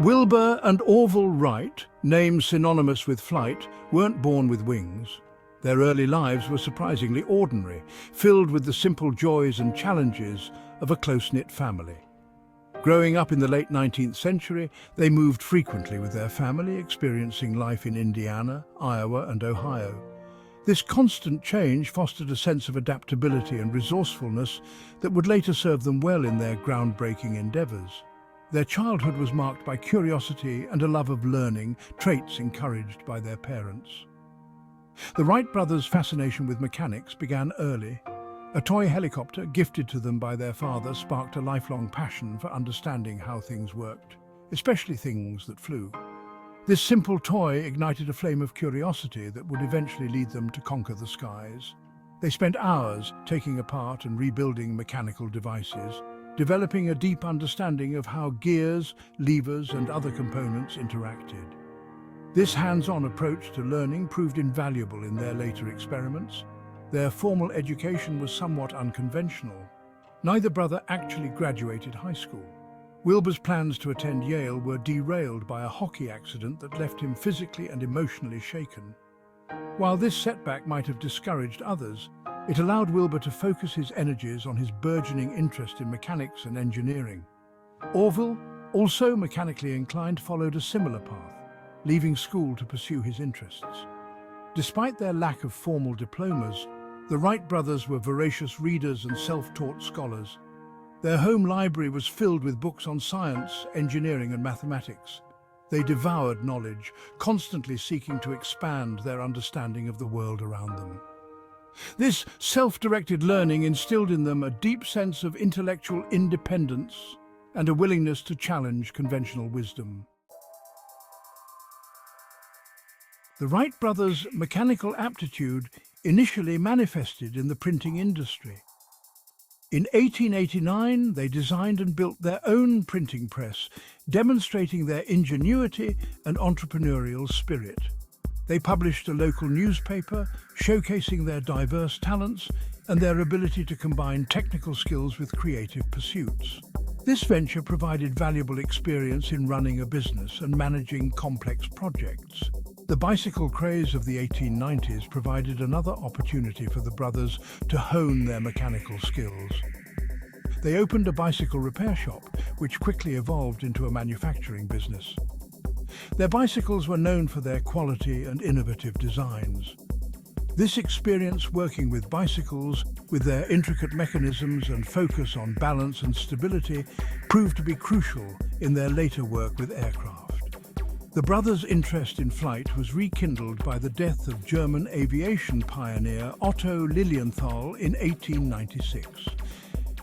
Wilbur and Orville Wright, names synonymous with flight, weren't born with wings. Their early lives were surprisingly ordinary, filled with the simple joys and challenges of a close-knit family. Growing up in the late 19th century, they moved frequently with their family, experiencing life in Indiana, Iowa, and Ohio. This constant change fostered a sense of adaptability and resourcefulness that would later serve them well in their groundbreaking endeavors. Their childhood was marked by curiosity and a love of learning, traits encouraged by their parents. The Wright brothers' fascination with mechanics began early. A toy helicopter gifted to them by their father sparked a lifelong passion for understanding how things worked, especially things that flew. This simple toy ignited a flame of curiosity that would eventually lead them to conquer the skies. They spent hours taking apart and rebuilding mechanical devices, developing a deep understanding of how gears, levers, and other components interacted. This hands-on approach to learning proved invaluable in their later experiments. Their formal education was somewhat unconventional. Neither brother actually graduated high school. Wilbur's plans to attend Yale were derailed by a hockey accident that left him physically and emotionally shaken. While this setback might have discouraged others, it allowed Wilbur to focus his energies on his burgeoning interest in mechanics and engineering. Orville, also mechanically inclined, followed a similar path, leaving school to pursue his interests. Despite their lack of formal diplomas, the Wright brothers were voracious readers and self-taught scholars. Their home library was filled with books on science, engineering, and mathematics. They devoured knowledge, constantly seeking to expand their understanding of the world around them. This self-directed learning instilled in them a deep sense of intellectual independence and a willingness to challenge conventional wisdom. The Wright brothers' mechanical aptitude initially manifested in the printing industry. In 1889, they designed and built their own printing press, demonstrating their ingenuity and entrepreneurial spirit. They published a local newspaper, showcasing their diverse talents and their ability to combine technical skills with creative pursuits. This venture provided valuable experience in running a business and managing complex projects. The bicycle craze of the 1890s provided another opportunity for the brothers to hone their mechanical skills. They opened a bicycle repair shop, which quickly evolved into a manufacturing business. Their bicycles were known for their quality and innovative designs. This experience working with bicycles, with their intricate mechanisms and focus on balance and stability, proved to be crucial in their later work with aircraft. The brothers' interest in flight was rekindled by the death of German aviation pioneer Otto Lilienthal in 1896.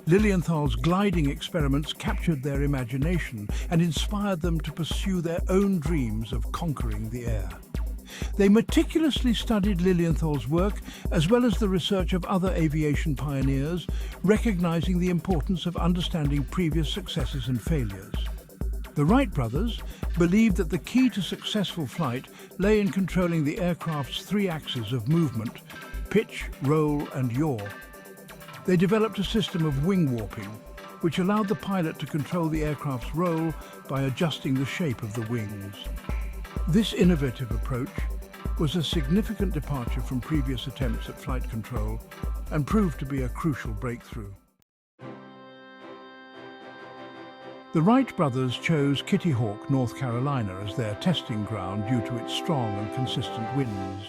Lilienthal's gliding experiments captured their imagination and inspired them to pursue their own dreams of conquering the air. They meticulously studied Lilienthal's work as well as the research of other aviation pioneers, recognizing the importance of understanding previous successes and failures. The Wright brothers believed that the key to successful flight lay in controlling the aircraft's three axes of movement: pitch, roll, and yaw. They developed a system of wing warping, which allowed the pilot to control the aircraft's roll by adjusting the shape of the wings. This innovative approach was a significant departure from previous attempts at flight control and proved to be a crucial breakthrough. The Wright brothers chose Kitty Hawk, North Carolina, as their testing ground due to its strong and consistent winds.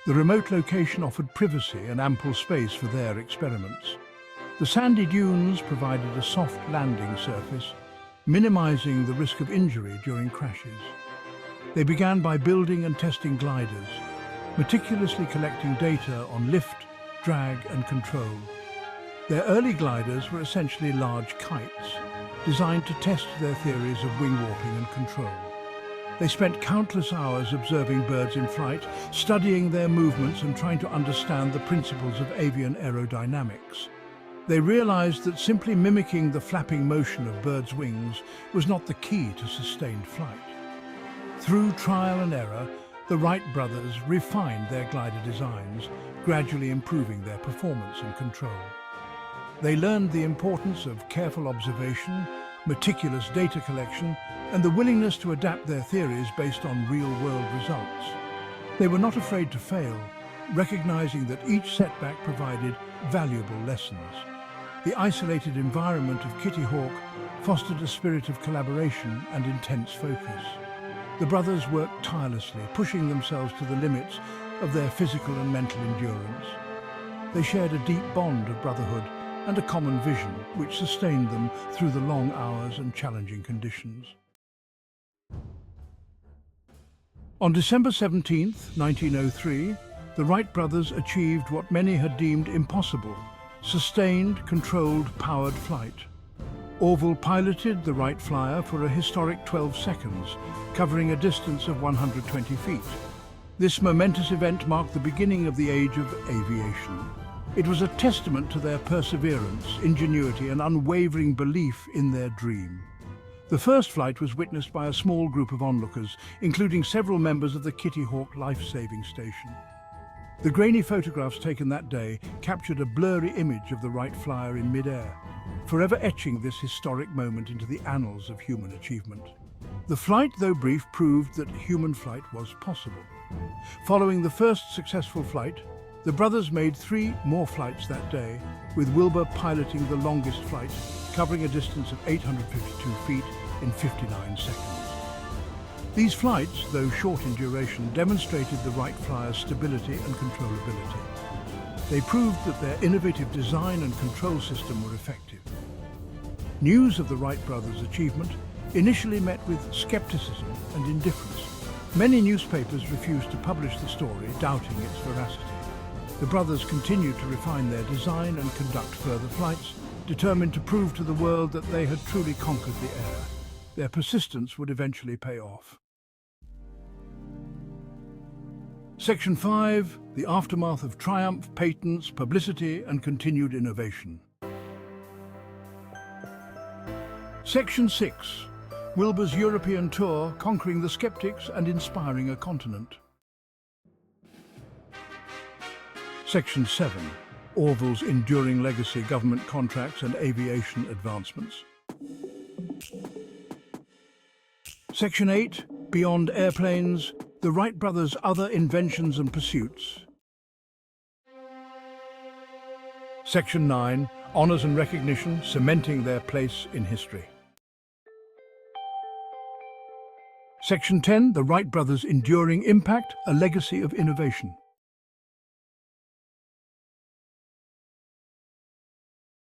The remote location offered privacy and ample space for their experiments. The sandy dunes provided a soft landing surface, minimizing the risk of injury during crashes. They began by building and testing gliders, meticulously collecting data on lift, drag, and control. Their early gliders were essentially large kites, designed to test their theories of wing warping and control. They spent countless hours observing birds in flight, studying their movements and trying to understand the principles of avian aerodynamics. They realized that simply mimicking the flapping motion of birds' wings was not the key to sustained flight. Through trial and error, the Wright brothers refined their glider designs, gradually improving their performance and control. They learned the importance of careful observation, meticulous data collection, and the willingness to adapt their theories based on real-world results. They were not afraid to fail, recognizing that each setback provided valuable lessons. The isolated environment of Kitty Hawk fostered a spirit of collaboration and intense focus. The brothers worked tirelessly, pushing themselves to the limits of their physical and mental endurance. They shared a deep bond of brotherhood and a common vision which sustained them through the long hours and challenging conditions. On December 17, 1903, the Wright brothers achieved what many had deemed impossible: sustained, controlled, powered flight. Orville piloted the Wright Flyer for a historic 12 seconds, covering a distance of 120 feet. This momentous event marked the beginning of the age of aviation. It was a testament to their perseverance, ingenuity, and unwavering belief in their dream. The first flight was witnessed by a small group of onlookers, including several members of the Kitty Hawk life-saving station. The grainy photographs taken that day captured a blurry image of the Wright Flyer in mid-air, forever etching this historic moment into the annals of human achievement. The flight, though brief, proved that human flight was possible. Following the first successful flight, the brothers made 3 more flights that day, with Wilbur piloting the longest flight, covering a distance of 852 feet in 59 seconds. These flights, though short in duration, demonstrated the Wright Flyer's stability and controllability. They proved that their innovative design and control system were effective. News of the Wright brothers' achievement initially met with skepticism and indifference. Many newspapers refused to publish the story, doubting its veracity. The brothers continued to refine their design and conduct further flights, determined to prove to the world that they had truly conquered the air. Their persistence would eventually pay off. Section 5. The aftermath of triumph, patents, publicity, and continued innovation. Section 6. Wilbur's European tour, conquering the skeptics and inspiring a continent. Section 7. Orville's enduring legacy, government contracts and aviation advancements. Section 8. Beyond airplanes, the Wright brothers' other inventions and pursuits. Section 9. Honours and recognition, cementing their place in history. Section 10. The Wright brothers' enduring impact, a legacy of innovation.